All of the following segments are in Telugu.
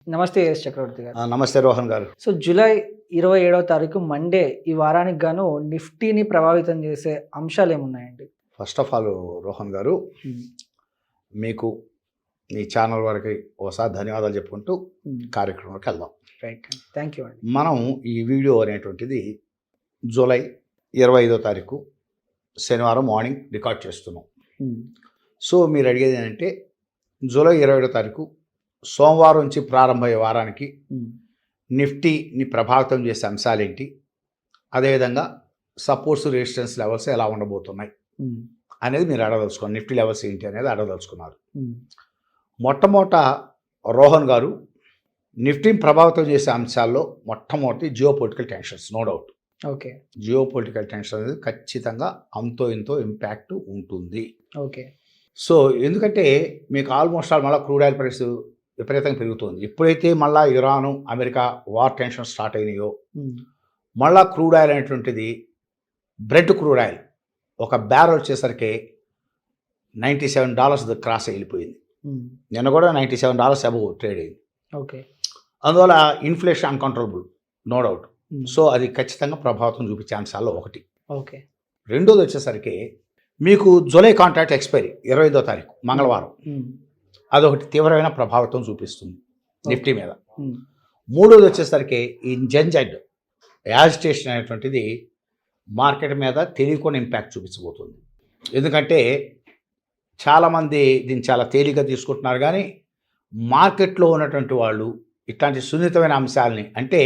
నమస్తే ఎస్ చక్రవర్తి గారు. నమస్తే రోహన్ గారు. సో జూలై 27వ తారీఖు మండే ఈ వారానికి గాను నిఫ్టీని ప్రభావితం చేసే అంశాలు ఏమున్నాయండి? ఫస్ట్ ఆఫ్ ఆల్ రోహన్ గారు, మీకు మీ ఛానల్ వారికి ఒకసారి ధన్యవాదాలు చెప్పుకుంటూ కార్యక్రమంలోకి వెళ్దాం. రైట్, థ్యాంక్ యూ అండి. మనం ఈ వీడియో అనేటువంటిది జూలై 25వ తారీఖు శనివారం మార్నింగ్ రికార్డ్ చేస్తున్నాం. సో మీరు అడిగేది ఏంటంటే జూలై 27వ తారీఖు సోమవారం నుంచి ప్రారంభమయ్యే వారానికి నిఫ్టీని ప్రభావితం చేసే అంశాలు ఏంటి, అదేవిధంగా సపోర్ట్స్ రెసిస్టెన్స్ లెవెల్స్ ఎలా ఉండబోతున్నాయి అనేది మీరు అడగదలుచుకున్నారు. నిఫ్టీ లెవెల్స్ ఏంటి అనేది అడగదలుచుకున్నారు. మొట్టమొదట రోహన్ గారు, నిఫ్టీని ప్రభావితం చేసే అంశాల్లో మొట్టమొదటి geopolitical tensions. No doubt. Okay, geopolitical tension అనేది ఖచ్చితంగా అంతో ఇంతో ఇంపాక్ట్ ఉంటుంది. ఓకే. సో ఎందుకంటే మీకు ఆల్మోస్ట్ ఆల్ మళ్ళీ క్రూడ్ ఆయిల్ ప్రైస్ విపరీతంగా పెరుగుతుంది. ఎప్పుడైతే మళ్ళీ Iran America war tension start అయినాయో మళ్ళీ క్రూడ్ ఆయిల్ అనేటువంటిది బ్రెడ్ క్రూడ్ ఆయిల్ ఒక బ్యారెల్ వచ్చేసరికి $97 క్రాస్ వెళ్ళిపోయింది. నిన్న కూడా $97 అబవ్ ట్రేడ్ అయింది. ఓకే. అందువల్ల inflation uncontrollable, no doubt. So అది ఖచ్చితంగా ప్రభావితం చూపించే అంశాల్లో ఒకటి. ఓకే. రెండోది వచ్చేసరికి మీకు జూలై కాంట్రాక్ట్ ఎక్స్పైరీ 25వ తారీఖు మంగళవారం, అదొకటి తీవ్రమైన ప్రభావితం చూపిస్తుంది నిఫ్టీ మీద. మూడోది వచ్చేసరికి ఈ జెన్జెడ్ యాజిటేషన్ అనేటువంటిది మార్కెట్ మీద తెలియకుండా ఇంపాక్ట్ చూపించబోతుంది. ఎందుకంటే చాలామంది దీన్ని చాలా తేలిగ్గా తీసుకుంటున్నారు, కానీ మార్కెట్లో ఉన్నటువంటి వాళ్ళు ఇట్లాంటి సున్నితమైన అంశాలని, అంటే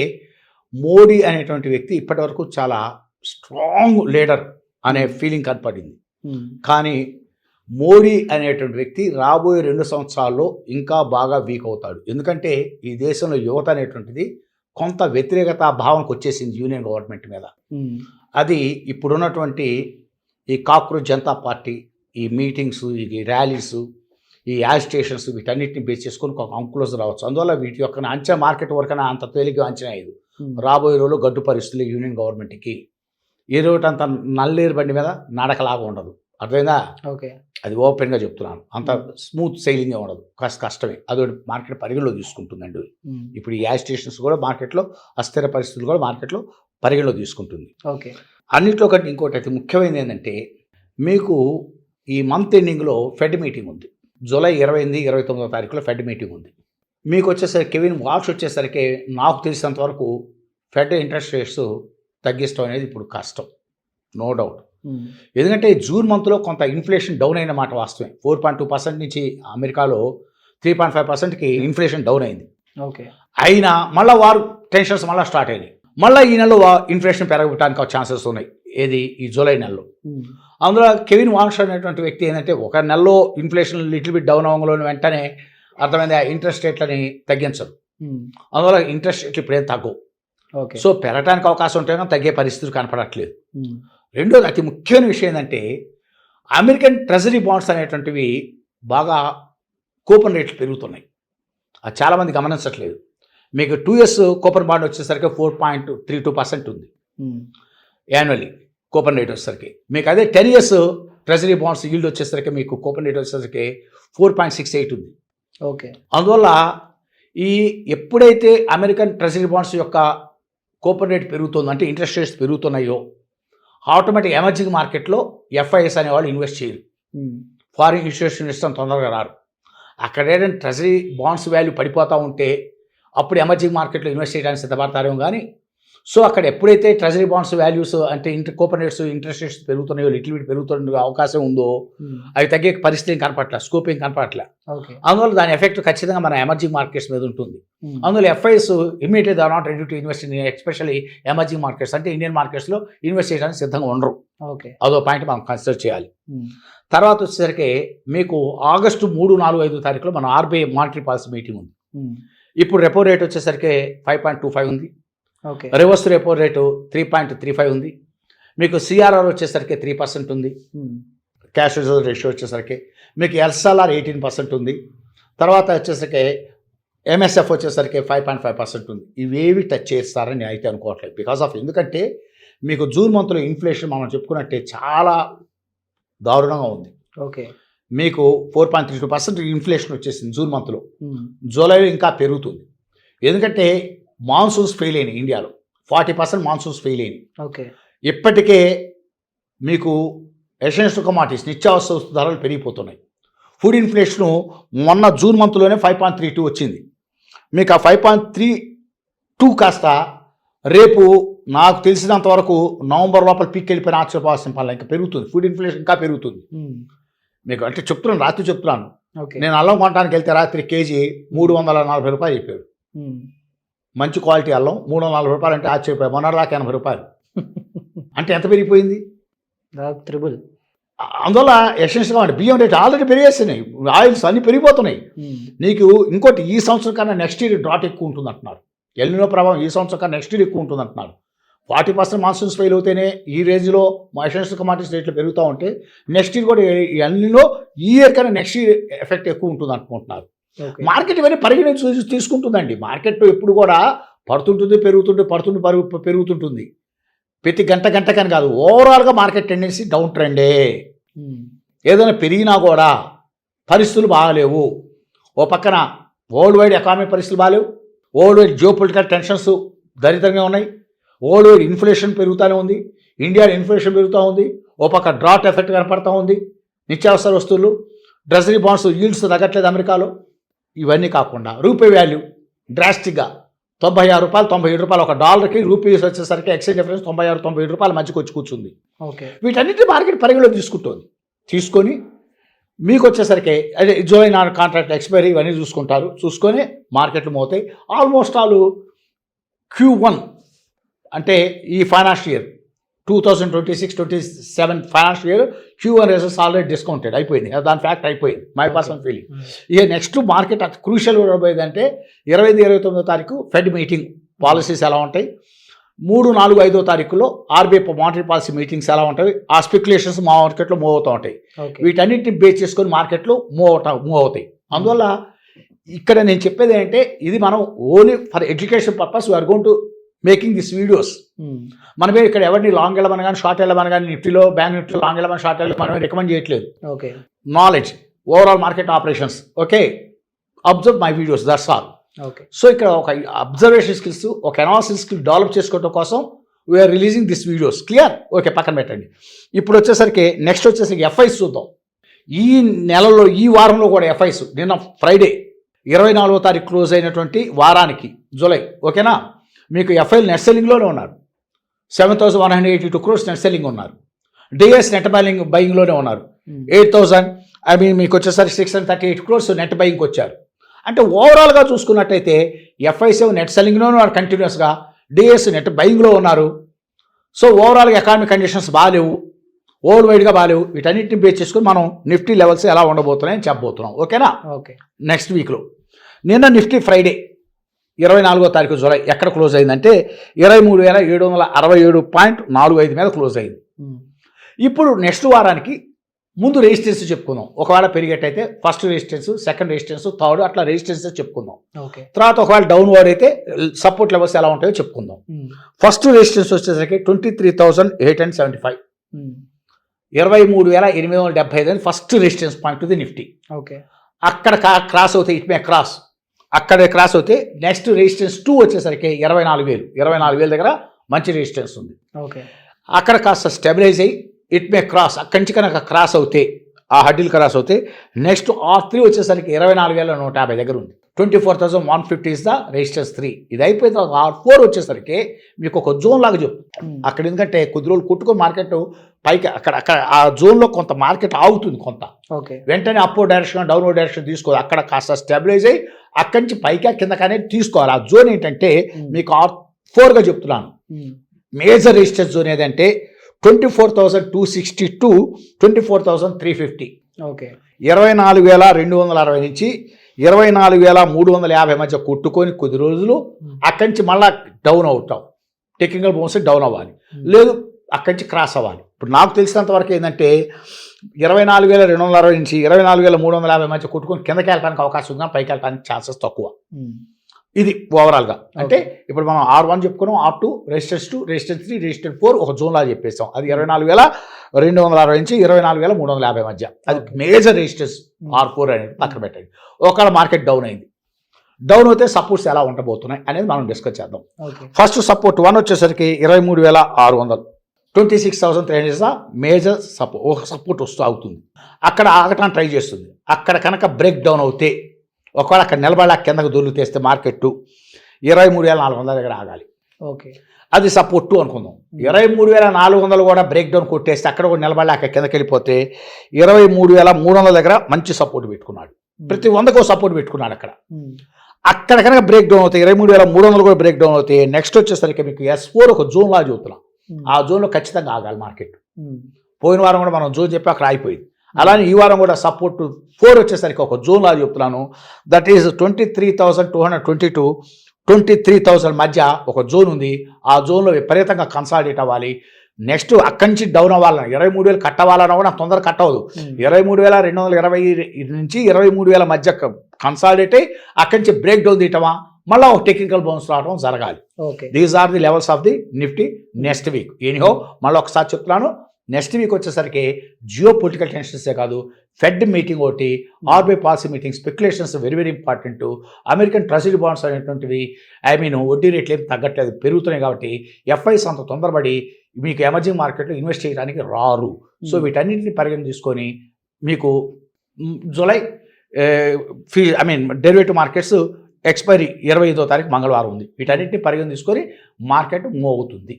మోడీ అనేటువంటి వ్యక్తి ఇప్పటివరకు చాలా స్ట్రాంగ్ లీడర్ అనే ఫీలింగ్ కనపడింది. కానీ మోడీ అనేటువంటి వ్యక్తి రాబోయే 2 సంవత్సరాల్లో ఇంకా బాగా వీక్ అవుతాడు. ఎందుకంటే ఈ దేశంలో యువత అనేటువంటిది కొంత వ్యతిరేకత భావనకు వచ్చేసింది యూనియన్ గవర్నమెంట్ మీద. అది ఇప్పుడున్నటువంటి ఈ కాక్రోచ్ జనతా పార్టీ, ఈ మీటింగ్స్, ఈ ర్యాలీస్, ఈ యాజిటేషన్స్, వీటన్నిటిని బేస్ చేసుకొని ఒక అంకులోజ్ రావచ్చు. అందువల్ల వీటి యొక్క అంచనా మార్కెట్ వరకైనా అంత తేలిగ్గా అంచనా అయ్యేది. రాబోయే రోజుల్లో గడ్డు పరిస్థితులు యూనియన్ గవర్నమెంట్కి ఏదోటంత నల్లేరు బండి మీద నడకలాగా ఉండదు. అర్థమైందా? ఓకే. అది ఓపెన్గా చెప్తున్నాను. అంత స్మూత్ సెయిలింగ్గా ఉండదు, కాస్త కష్టమే. అదొకటి మార్కెట్ పరిగణలో తీసుకుంటుందండి. ఇప్పుడు ఈ యాజిటేషన్స్ కూడా మార్కెట్లో, అస్థిర పరిస్థితులు కూడా మార్కెట్లో పరిగణలో తీసుకుంటుంది. ఓకే. అన్నింటిలో కంటే ఇంకోటి అతి ముఖ్యమైనది ఏంటంటే, మీకు ఈ మంత్ ఎండింగ్లో ఫెడ్ మీటింగ్ ఉంది. జూలై 28, 29వ తారీఖులో ఫెడ్ మీటింగ్ ఉంది. మీకు వచ్చేసరికి కెవిన్ వాల్ష్ వచ్చేసరికి నాకు తెలిసినంత వరకు ఫెడ్ ఇంట్రెస్ట్ రేట్స్ తగ్గిస్తాం అనేది ఇప్పుడు కష్టం, నో డౌట్. ఎందుకంటే జూన్ మంత్లో కొంత ఇన్ఫ్లేషన్ డౌన్ అయిన మాట వాస్తవమే. 4.2% నుంచి అమెరికాలో 3.5%కి ఇన్ఫ్లేషన్ డౌన్ అయింది. ఓకే. అయినా మళ్ళీ వారు టెన్షన్స్ మళ్ళీ స్టార్ట్ అయినాయి. మళ్ళీ ఈ నెలలో ఇన్ఫ్లేషన్ పెరగడానికి ఛాన్సెస్ ఉన్నాయి. ఏది? ఈ జూలై నెలలో. అందులో కెవిన్ వాల్ష్ అనేటువంటి వ్యక్తి ఏంటంటే, ఒక నెలలో ఇన్ఫ్లేషన్ లిటిల్ బిట్ డౌన్ అవ్వడంలో వెంటనే అర్థమైంది ఇంట్రెస్ట్ రేట్లని తగ్గించరు. అందువల్ల ఇంట్రెస్ట్ రేట్లు ఇప్పుడేం తగ్గవు. ఓకే. సో పెరగడానికి అవకాశం ఉంటే కానీ తగ్గే పరిస్థితులు కనపడట్లేదు. రెండోది అతి ముఖ్యమైన విషయం ఏంటంటే, అమెరికన్ ట్రెజరీ బాండ్స్ అనేటువంటివి బాగా కూపన్ రేట్లు పెరుగుతున్నాయి. అది చాలామంది గమనించట్లేదు. మీకు 2 years కూపన్ బాండ్ వచ్చేసరికి 4.32% ఉంది యాన్యువల్లీ కూపన్ రేట్ వచ్చేసరికి. మీకు అదే 10 years ట్రెజరీ బాండ్స్ ఈల్డ్ వచ్చేసరికి మీకు కూపన్ రేట్ వచ్చేసరికి 4.68 ఉంది. ఓకే. అందువల్ల ఈ ఎప్పుడైతే అమెరికన్ ట్రెజరీ బాండ్స్ యొక్క కూపన్ రేట్ పెరుగుతుందో, అంటే ఇంట్రెస్ట్ రేట్స్ పెరుగుతున్నాయో, ఆటోమేటిక్ ఎమర్జింగ్ మార్కెట్లో ఎఫ్ఐఎస్ అనేవాళ్ళు ఇన్వెస్ట్ చేయరు. ఫారిన్ ఇన్వెస్టర్స్ తొందరగా రారు. అక్కడ ఏంటంటే ట్రెజరీ బాండ్స్ వాల్యూ పడిపోతూ ఉంటే అప్పుడు ఎమర్జింగ్ మార్కెట్లో ఇన్వెస్ట్ చేయడానికి సిద్ధపడతారేమో. కానీ సో అక్కడ ఎప్పుడైతే ట్రెజరీ బాండ్స్ వాల్యూస్, అంటే కూపన్ రేట్స్, ఇంట్రెస్ట్ రేట్స్ పెరుగుతున్నాయో, లిటిల్ బిట్ పెరుగుతున్న అవకాశం ఉందో, అవి తగ్గే పరిస్థితి ఏం కనపట్ల, స్కోప్ ఏం కనపట్ల. అందువల్ల దాని ఎఫెక్ట్ ఖచ్చితంగా మన ఎమర్జింగ్ మార్కెట్స్ మీద ఉంటుంది. అందువల్ల FIs immediately they are not ready to invest in especially emerging markets, అంటే ఇండియన్ మార్కెట్స్లో ఇన్వెస్ట్ చేయడానికి సిద్ధంగా ఉండరు. ఓకే. అదో పాయింట్ మనం కన్సిడర్ చేయాలి. తర్వాత వచ్చేసరికి మీకు ఆగస్టు 3, 4, 5 తారీఖులో మన ఆర్బీఐ మానిటరీ పాలసీ మీటింగ్ ఉంది. ఇప్పుడు రెపో రేట్ వచ్చేసరికి 5.25 ఉంది. ఓకే. రివర్స్ రెపో రేటు 3.35 ఉంది. మీకు సిఆర్ఆర్ వచ్చేసరికి 3% ఉంది. క్యాష్ రిజర్వ్ రేషియో వచ్చేసరికి మీకు ఎల్ఎస్ఎల్ఆర్ 18% ఉంది. తర్వాత వచ్చేసరికి ఎంఎస్ఎఫ్ వచ్చేసరికి 5.5% ఉంది. ఇవేవి టచ్ చేస్తారని నేను అయితే అనుకోవట్లేదు. బికాస్ ఆఫ్, ఎందుకంటే మీకు జూన్ మంత్లో ఇన్ఫ్లేషన్ మనం చెప్పుకున్నట్టే చాలా దారుణంగా ఉంది. ఓకే. మీకు 4.32% ఇన్ఫ్లేషన్ వచ్చేసింది జూన్ మంత్లో. జూలైలో ఇంకా పెరుగుతుంది. ఎందుకంటే మాన్సూన్స్ ఫెయిల్ అయినాయి ఇండియాలో, 40% మాన్సూన్స్ ఫెయిల్ అయినాయి. ఓకే. ఇప్పటికే మీకు ఎసెన్షియల్ కమాడిటీస్ నిత్యావసర వస్తు ధరలు పెరిగిపోతున్నాయి. ఫుడ్ ఇన్ఫ్లేషను మొన్న జూన్ మంత్లోనే 5.32 వచ్చింది. మీకు ఆ 5.32 కాస్త రేపు నాకు తెలిసినంత వరకు నవంబర్ లోపల పీక్ వెళ్ళిపోయిన ఆశ్చర్యపోవాల్సిన పనులు ఇంకా పెరుగుతుంది. ఫుడ్ ఇన్ఫ్లేషన్ ఇంకా పెరుగుతుంది. మీకు అంటే చెప్తున్నాను, రాత్రి చెప్తున్నాను. నేను అల్లం కొనడానికి వెళ్తే రాత్రి కేజీ 340 రూపాయలు చెప్పాడు. మంచి క్వాలిటీ అల్లం 340 రూపాయలు అంటే ఆశ్చర్యపోయాయి. మొన్నటిదాకా 80 రూపాయలు అంటే ఎంత పెరిగిపోయింది? ట్రిబుల్. అందువల్ల ఎసెన్షియల్గా అంటే బియ్యం రేట్ ఆల్రెడీ పెరిగేస్తున్నాయి, ఆయిల్స్ అన్నీ పెరిగిపోతున్నాయి. నీకు ఇంకోటి ఈ సంవత్సరం కన్నా నెక్స్ట్ ఇయర్ డ్రాట్ ఎక్కువ ఉంటుంది అంటున్నారు. ఎల్నినో ప్రభావం ఈ సంవత్సరం కన్నా నెక్స్ట్ ఇయర్ ఎక్కువ ఉంటుంది అంటున్నారు. 40% మాన్సూన్స్ ఫెయిల్ అవుతేనే ఈ రేంజ్లో ఎసెన్షియల్ కమాడిటీస్ రేట్లు పెరుగుతూ ఉంటే నెక్స్ట్ ఇయర్ కూడా ఎల్నినో ఈ ఇయర్ కన్నా నెక్స్ట్ ఇయర్ ఎఫెక్ట్ ఎక్కువ ఉంటుంది అనుకుంటున్నారు. మార్కెట్ ఇవన్నీ పరిగణించి తీసుకుంటుందండి. మార్కెట్ ఎప్పుడు కూడా పడుతుంటుంది, పెరుగుతుంటుంది. ప్రతి గంటకని కాదు, ఓవరాల్గా మార్కెట్ టెండెన్సీ డౌన్ ట్రెండే. ఏదైనా పెరిగినా కూడా పరిస్థితులు బాగాలేవు. ఓ పక్కన వరల్డ్ వైడ్ ఎకానమీ పరిస్థితులు బాగాలేవు, వరల్డ్ వైడ్ జియోపొలిటికల్ టెన్షన్స్ దరిద్రంగా ఉన్నాయి, వరల్డ్ వైడ్ ఇన్ఫ్లేషన్ పెరుగుతూనే ఉంది, ఇండియాలో ఇన్ఫ్లేషన్ పెరుగుతూ ఉంది, ఓ పక్క డ్రాట్ ఎఫెక్ట్ కనపడతా ఉంది, నిత్యావసర వస్తువులు, ట్రెజరీ బాండ్స్ ఈల్డ్స్ తగ్గట్లేదు అమెరికాలో. ఇవన్నీ కాకుండా రూపీ వాల్యూ డ్రాస్టిక్గా 96 రూపాయలు 97 రూపాయలు ఒక డాలర్కి, రూపీస్ వచ్చేసరికి ఎక్స్చేంజ్ డిఫరెన్స్ 96-97 రూపాయల మధ్యకి వచ్చి కూర్చుంది. ఓకే. వీటన్నిటి మార్కెట్ పరిగణలో తీసుకొని మీకు వచ్చేసరికి అదే జూలై 4 కాంట్రాక్ట్ ఎక్స్పైరీ ఇవన్నీ చూసుకొని మార్కెట్లు మోతాయి. ఆల్మోస్ట్ ఆల్ Q1 అంటే ఈ financial year 2026-27 financial year Q1 results already discounted అయిపోయింది. దాని ఫ్యాక్ట్ అయిపోయింది, మై పర్సనల్ ఫీలింగ్. ఇక నెక్స్ట్ మార్కెట్ క్రూషియల్ ఉండబోయేదంటే 25-29 తారీఖు ఫెడ్ మీటింగ్ పాలసీస్ ఎలా ఉంటాయి, 3, 4, 5 తారీఖులో ఆర్బీఐ మానిటరీ పాలసీ మీటింగ్స్ ఎలా ఉంటాయి, ఆ స్పెక్యులేషన్స్ మా మార్కెట్లో మూవ్ అవుతూ ఉంటాయి. వీటన్నిటిని బేస్ చేసుకొని మార్కెట్లు మూవ్ అవుతాయి. అందువల్ల ఇక్కడ నేను చెప్పేది ఏంటంటే ఇది మనం only for education purpose we are going to making this videos. మనమే ఇక్కడ ఎవరిని లాంగ్ వెళ్ళమని కానీ షార్ట్ వెళ్ళమని కానీ నిఫ్టీలో బ్యాంక్ నిఫ్టీలో లాంగ్ వెళ్ళమని షార్ట్ వెళ్ళమని మనమే రికమెండ్ చేయట్లేదు. Okay. Knowledge, overall market operations, okay, observe my videos, that's all. Okay. So ఇక్కడ ఒక అబ్జర్వేషన్ స్కిల్స్, ఒక అనాలిసిస్ స్కిల్ డెవలప్ చేసుకోవడం కోసం we are releasing this videos. Clear? Okay, పక్కన పెట్టండి. ఇప్పుడు వచ్చేసరికి నెక్స్ట్ వచ్చేసరికి ఎఫ్ఐస్ చూద్దాం. ఈ నెలలో ఈ వారంలో కూడా ఎఫ్ఐస్ నిన్న ఫ్రైడే 24వ తారీఖు క్లోజ్ అయినటువంటి వారానికి జూలై, ఓకేనా, మీకు ఎఫ్ఐలు నెట్ సెల్లింగ్లోనే ఉన్నారు. 7,182 crores నెట్ సెల్లింగ్ ఉన్నారు. డిఎస్ నెట్ బయింగ్లోనే ఉన్నారు. 8,000 మీకు వచ్చేసరికి 638 crores నెట్ బయింగ్కి వచ్చారు. అంటే ఓవరాల్గా చూసుకున్నట్టయితే ఎఫ్ఐస్ నెట్ సెల్లింగ్లోనే ఉన్నారు కంటిన్యూస్గా, డిఎస్ నెట్ బయింగ్లో ఉన్నారు. సో ఓవరాల్గా ఎకానమిక్ కండిషన్స్ బాగాలేవు, వరల్డ్ వైడ్గా బాగాలేవు. వీటన్నిటిని బేస్ చేసుకుని మనం నిఫ్టీ లెవెల్స్ ఎలా ఉండబోతున్నాయని చెప్పబోతున్నాం. ఓకేనా? ఓకే. నెక్స్ట్ వీక్లో నిన్న నిఫ్టీ ఫ్రైడే 24వ తారీఖు జూలై ఎక్కడ క్లోజ్ అయిందంటే 23,767.45 మీద క్లోజ్ అయింది. ఇప్పుడు నెక్స్ట్ వారానికి ముందు రెసిస్టెన్స్ చెప్పుకుందాం. ఒకవేళ పెరిగేటైతే first resistance, second resistance, third అట్లా రెసిస్టెన్స్ చెప్పుకుందాం. తర్వాత ఒకవేళ డౌన్వర్డ్ అయితే సపోర్ట్ లెవెల్స్ ఎలా ఉంటాయో చెప్పుకుందాం. ఫస్ట్ రెసిస్టెన్స్ వచ్చేసరికి 23,875, 23,875 first resistance point the Nifty. Okay. అక్కడ క్రాస్ అవుతాయి, ఇట్ మే క్రాస్, అక్కడ క్రాస్ అవుతే నెక్స్ట్ రెసిస్టెన్స్ 2 వచ్చేసరికి 24,000 దగ్గర మంచి రెసిస్టెన్స్ ఉంది. ఓకే. అక్కడ కాస్త స్టెబిలైజ్ అయ్యి ఇట్ మే క్రాస్, అక్కడి నుంచి కనుక క్రాస్ అవుతే, ఆ హడ్డీలు క్రాస్ అవుతే నెక్స్ట్ R3 వచ్చేసరికి 24,150 దగ్గర ఉంది. 24,150 ఇస్ ద రెసిస్టెన్స్ 3. ఇది అయిపోయిన తర్వాత R4 వచ్చేసరికి మీకు ఒక జోన్ లాగా చెప్పు. అక్కడ ఎందుకంటే కొద్ది రోజులు కొట్టుకొని మార్కెట్ పైకి అక్కడ ఆ జోన్లో కొంత మార్కెట్ ఆగుతుంది కొంత. ఓకే. వెంటనే అప్వర్డ్ డైరెక్షన్ డౌన్వర్డ్ డైరెక్షన్ తీసుకోవాలి. అక్కడ కాస్త స్టెబిలైజ్ అయ్యి అక్కడి నుంచి పైకి కిందకి అనేది తీసుకోవాలి. ఆ జోన్ ఏంటంటే మీకు R4గా చెప్తున్నాను. మేజర్ రెసిస్టెన్స్ జోన్ ఏదంటే 24,260 to 24,350. ఓకే. 24,260 నుంచి 24,350 మధ్య కొట్టుకొని కొద్ది రోజులు అక్కడి నుంచి మళ్ళీ డౌన్ అవుతాం. టెక్నికల్ బౌన్స్ డౌన్ అవ్వాలి, లేదు అక్కడి నుంచి క్రాస్ అవ్వాలి. ఇప్పుడు నాకు తెలిసినంత వరకు ఏంటంటే 24,260 నుంచి 24,350 మధ్య కొట్టుకొని కిందకి వెళ్ళడానికి అవకాశం ఉంది, పైకి వెళ్ళడానికి ఛాన్సెస్ తక్కువ. ఇది ఓవరాల్గా. అంటే ఇప్పుడు మనం R1 చెప్పుకున్నాం, R2, రెసిస్టెన్స్ 2, రెసిస్టెన్స్ 3, రెసిస్టెన్స్ 4 ఒక జోన్ లాగా చెప్పేస్తాం. అది 24,260 నుంచి 24,350 మధ్య, అది మేజర్ రెసిస్టెన్స్ R4 అనేది పక్కన పెట్టండి. ఒకవేళ మార్కెట్ డౌన్ అయింది, డౌన్ అయితే సపోర్ట్స్ ఎలా ఉండబోతున్నాయి అనేది మనం డిస్కస్ చేద్దాం. ఓకే. ఫస్ట్ సపోర్ట్ 1 వచ్చేసరికి 23,600, 26,300 ఇస్ ద మేజర్ సపోర్ట్. ఒక సపోర్ట్ వస్తూ అవుతుంది, అక్కడ ఆగటానికి ట్రై చేస్తుంది. అక్కడ కనుక బ్రేక్ డౌన్ అవుతే, ఒకవేళ అక్కడ నిలబడి కిందకు దొరికితేస్తే మార్కెట్ 23,400 దగ్గర ఆగాలి. ఓకే. అది సపోర్ట్ 2 అనుకుందాం. 23,400 కూడా బ్రేక్ డౌన్ కొట్టేస్తే అక్కడ కూడా నిలబడలేక కిందకి వెళ్ళిపోతే 23,300 దగ్గర మంచి సపోర్ట్ పెట్టుకున్నాడు. ప్రతి 100కో సపోర్ట్ పెట్టుకున్నాడు అక్కడ. అక్కడ కనుక బ్రేక్ డౌన్ అవుతాయి, 23,300 కూడా బ్రేక్ డౌన్ అవుతాయి. నెక్స్ట్ వచ్చేసరికి మీకు S4 ఒక జోన్ లా చెబుతున్నాం. ఆ జోన్లో ఖచ్చితంగా ఆగాలి మార్కెట్. పోయిన వారం కూడా మనం జోన్ చెప్పి అక్కడ ఆగిపోయింది. అలానే ఈ వారం కూడా సపోర్ట్ 4 వచ్చేసరికి ఒక జోన్ లా చెప్తున్నాను. దట్ ఈస్ 23,222, 23,000 మధ్య ఒక జోన్ ఉంది. ఆ జోన్లో విపరీతంగా కన్సాలిడేట్ అవ్వాలి. నెక్స్ట్ అక్కడి నుంచి డౌన్ అవ్వాలన్నా 23,000 కట్ అవ్వాలన్నా కూడా నాకు తొందరగా కట్ అవ్వదు. 23,220 నుంచి 23,000 మధ్య కన్సాలిడేట్ అయ్యి అక్కడి నుంచి బ్రేక్ డౌన్ తీయటమా, మళ్ళీ ఒక టెక్నికల్ బౌన్స్ రావడం జరగాలి. These are the levels of the Nifty next week. Anyhow మళ్ళీ ఒకసారి చెప్తున్నాను, నెక్స్ట్ వీక్ వచ్చేసరికి జియో పొలిటికల్ టెన్షన్సే కాదు, ఫెడ్ మీటింగ్ ఒకటి, RBI policy meeting, speculations very very important. American treasury bonds అనేటువంటివి వడ్డీ రేట్లు ఏం తగ్గట్లేదు, పెరుగుతున్నాయి. కాబట్టి ఎఫ్ఐస్ అంత తొందరపడి మీకు ఎమర్జింగ్ మార్కెట్లో ఇన్వెస్ట్ చేయడానికి రారు. సో వీటన్నింటిని పరిగణ తీసుకొని మీకు జూలై డెరివేటివ్ మార్కెట్స్ ఎక్స్పైరీ 25వ తారీఖు మంగళవారం ఉంది. వీటన్నిటిని పరిగణ తీసుకొని మార్కెట్ మూవ్ అవుతుంది.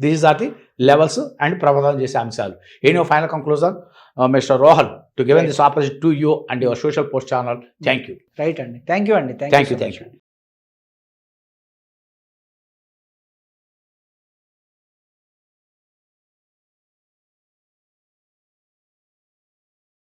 These are the levels and ప్రభావం చేసే అంశాలు. Any final conclusion Mr Rohan to given this opportunity to you and your social post channel. Thank you. Right అండి, థ్యాంక్ యూ అండి. Thank you.